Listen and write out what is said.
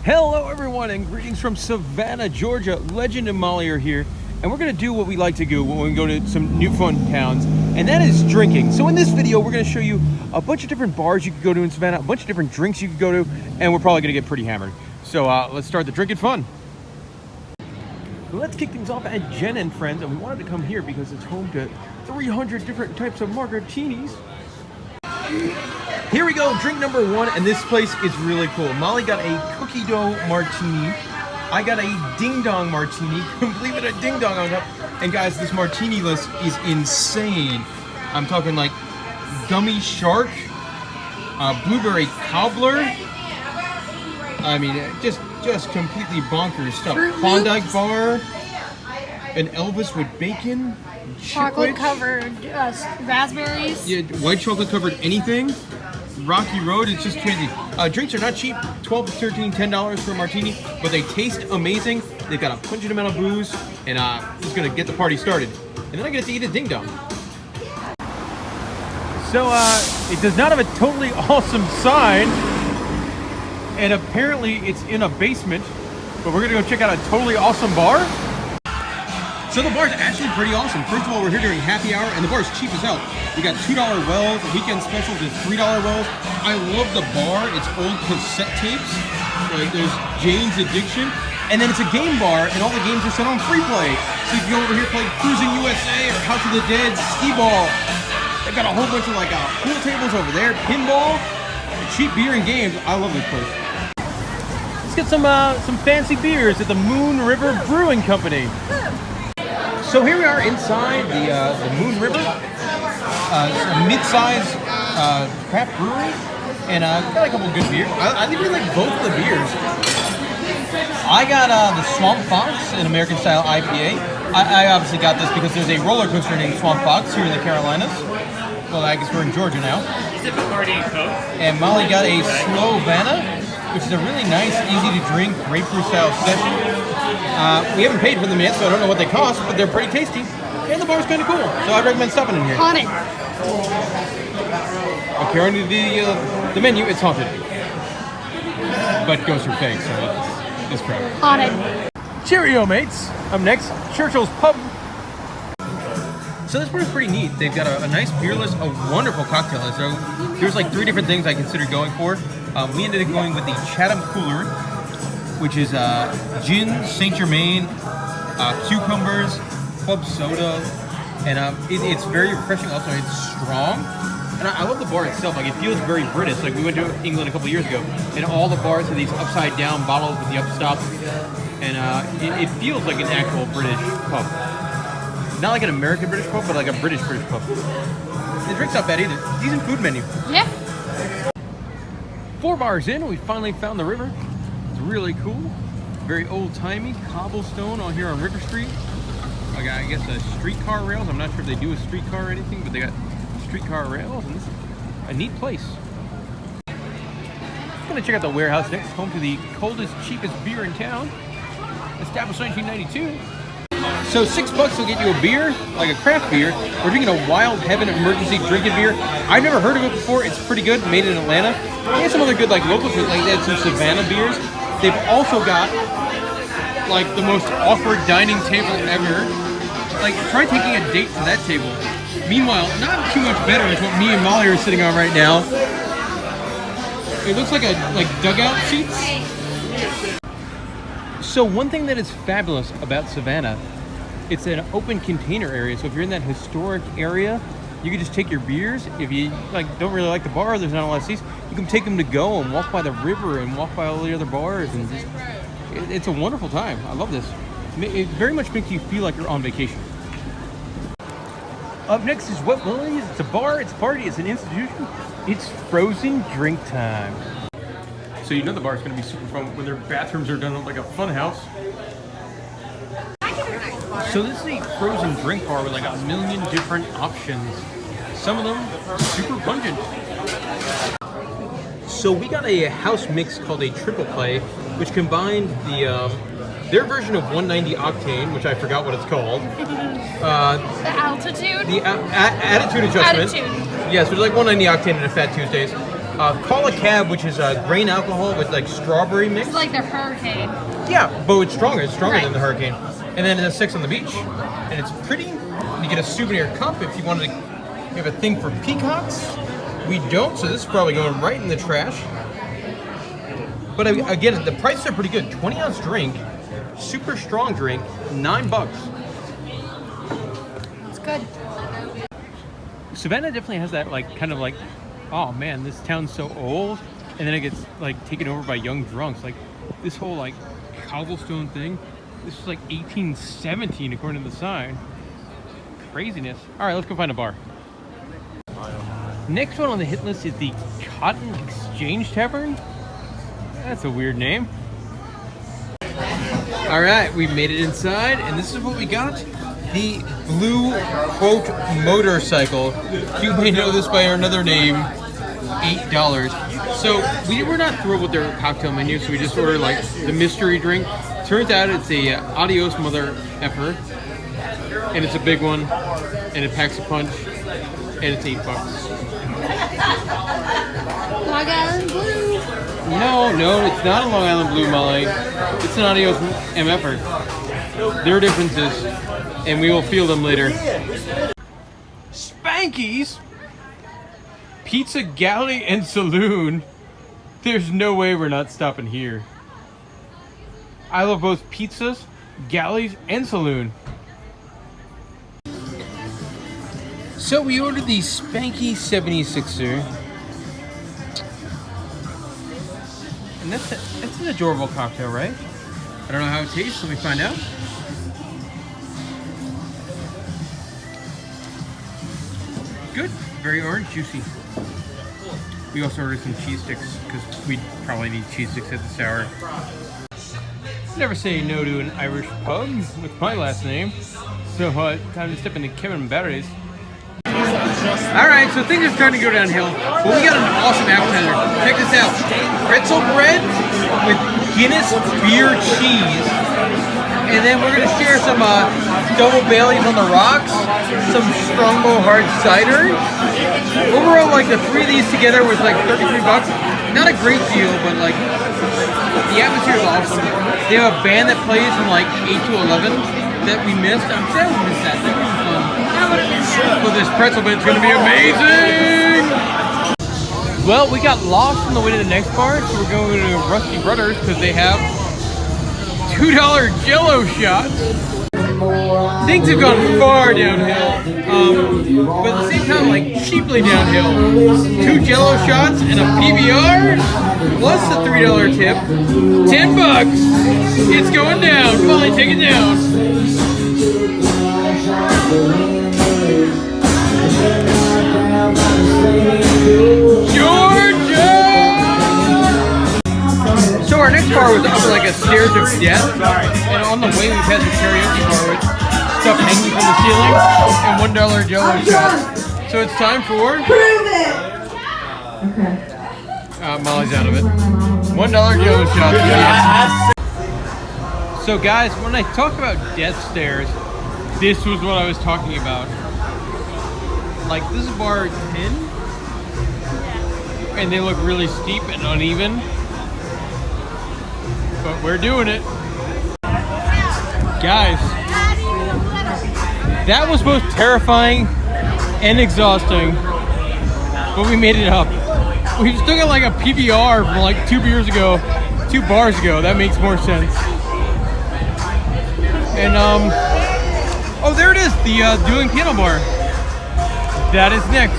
Hello everyone and greetings from Savannah, Georgia. Legend and Molly are here and we're going to do what we like to do when we go to some new fun towns, and that is drinking. So in this video we're going to show you a bunch of different bars you could go to in Savannah, a bunch of different drinks you could go to, and we're probably going to get pretty hammered. So let's start the drinking fun. Let's kick things off at Jenin Friends, and we wanted to come here because it's home to 300 different types of martinis. Here we go, drink number one, and this place is really cool. Molly got a cookie dough martini. I got a ding dong martini, complete with a ding dong on top. And guys, this martini list is insane. I'm talking like gummy shark, blueberry cobbler. I mean, just completely bonkers stuff. Klondike bar, an Elvis with bacon, chocolate covered raspberries. Yeah, white chocolate covered anything. Rocky Road, it's just crazy. Drinks are not cheap, $12 to $13, $10 for a martini, but they taste amazing. They've got a pungent amount of booze, and it's gonna get the party started. And then I get to eat a ding dong. So it does not have a totally awesome sign, and apparently it's in a basement, but we're gonna go check out a totally awesome bar. So the bar is actually pretty awesome. First of all, we're here during happy hour, and the bar is cheap as hell. We got $2 wells, weekend specials is $3 wells. I love the bar. It's old cassette tapes. Like there's Jane's Addiction, and then it's a game bar, and all the games are set on free play. So you can go over here play Cruising USA or House of the Dead, skee ball. They've got a whole bunch of like pool tables over there, pinball, cheap beer and games. I love this place. Let's get some fancy beers at the Moon River Brewing Company. So here we are inside the Moon River, a mid-size craft brewery, and got a couple good beers. I really like both of the beers. I got the Swamp Fox, an American-style IPA. I obviously got this because there's a roller coaster named Swamp Fox here in the Carolinas. Well, I guess we're in Georgia now. Is it Bacardi and Coke? And Molly got a Savannah, which is a really nice, easy-to-drink, grapefruit-style session. We haven't paid for them yet, so I don't know what they cost, but they're pretty tasty. And the bar's kind of cool, so I'd recommend stopping in here. Haunted. According to the menu, it's haunted. But ghosts are fake, so it's crap. Haunted. Cheerio, mates. Up next, Churchills Pub. So this bar is pretty neat. They've got a nice beer list, a wonderful cocktail list. So there's like 3 different things I considered going for. We ended up going with the Chatham Cooler, which is gin, Saint Germain, cucumbers, club soda, and it's very refreshing. Also, it's strong, and I love the bar itself. Like it feels very British. Like we went to England a couple years ago, and all the bars have these upside down bottles with the upstops, and it feels like an actual British pub. Not like an American British pub, but like a British pub. The drink's not bad either. Decent food menu. Yeah. 4 bars in, we finally found the river. It's really cool. Very old-timey, cobblestone on here on River Street. Like I guess streetcar rails. I'm not sure if they do a streetcar or anything, but they got streetcar rails, and this is a neat place. I'm gonna check out the warehouse next, home to the coldest, cheapest beer in town. Established 1992. So $6 will get you a beer, like a craft beer. We're drinking a Wild Heaven emergency drinking beer. I've never heard of it before. It's pretty good, made in Atlanta. They have some other good like local food, like they had some Savannah beers. They've also got like the most awkward dining table ever. Like try taking a date to that table. Meanwhile, not too much better is what me and Molly are sitting on right now. It looks like dugout seats. So one thing that is fabulous about Savannah, it's an open container area. So if you're in that historic area, you can just take your beers. If you don't really like the bar, there's not a lot of seats, you can take them to go and walk by the river and walk by all the other bars, and just it's a wonderful time. I love this. It very much makes you feel like you're on vacation. Up next is Wet Willie's. It's a bar, it's a party, it's an institution. It's frozen drink time. So you know the bar's gonna be super fun when their bathrooms are done like a fun house. So this is a frozen drink bar with like a million different options. Some of them super pungent. So we got a house mix called a triple play, which combined their version of 190 octane, which I forgot what it's called. The altitude? The attitude adjustment. Attitude. Yes, there's like 190 octane in a Fat Tuesdays. Call a Cab, which is grain alcohol with like strawberry mix. It's like the Hurricane. Yeah, but it's stronger. It's stronger Right. than the Hurricane. And then the 6 on the beach, and it's pretty. You get a souvenir cup if you wanted to. You have a thing for peacocks. We don't, so this is probably going right in the trash. But again, the prices are pretty good. 20-ounce drink, super strong drink, $9. It's good. Savannah definitely has that like kind of like, oh man, this town's so old, and then it gets like taken over by young drunks. Like this whole like cobblestone thing, this is like 1817 according to the sign. Craziness. All right, let's go find a bar. Next one on the hit list is the Cotton Exchange Tavern. That's a weird name. All right, we made it inside, and this is what we got. The Blue Quote Motorcycle. You may know this by another name, $8. So we were not thrilled with their cocktail menu, so we just ordered like the mystery drink. Turns out it's a Adios Mother Effer, and it's a big one, and it packs a punch, and it's $8. Long Island Blue. No, it's not a Long Island Blue, Molly. It's an Adios MFer. There are differences, and we will feel them later. Spankys, Pizza Galley and Saloon. There's no way we're not stopping here. I love both pizzas, galleys, and saloon. So we ordered the Spanky 76er. And that's an adorable cocktail, right? I don't know how it tastes, let me find out. Good, very orange, juicy. We also ordered some cheese sticks, because we probably need cheese sticks at this hour. Never say no to an Irish pub with my last name. So time to step into Kevin Barry's. Alright, so things are starting to go downhill, but we got an awesome appetizer. Check this out. Pretzel bread with Guinness beer cheese. And then we're going to share some double Baileys on the rocks, some Strongbow hard cider. Overall, like the three of these together was like $33. Not a great deal, but like the atmosphere is awesome. They have a band that plays from like 8 to 11 that we missed. I'm sad we missed that. That would be fun. So this pretzel bit's gonna be amazing! Well, we got lost on the way to the next bar, so we're going to Rusty Brothers because they have $2 Jello shots. Things have gone far downhill, but at the same time, like cheaply downhill. 2 Jello shots and a PBR plus the $3 tip. $10. It's going down. Molly, take it down. Georgia! So our next bar was up like a stairs of death, and on the way we passed a karaoke bar with stuff hanging from the ceiling and $1 Jello shots. So it's time for... Prove it! Okay. Molly's out of it. $1 Jello shots. So guys, when I talk about death stairs, this was what I was talking about. Like, this is bar 10, and they look really steep and uneven, but we're doing it. Guys, that was both terrifying and exhausting, but we made it up. We've still got like a PBR from like 2 bars ago. That makes more sense. And oh, there it is, the dueling piano bar. That is next.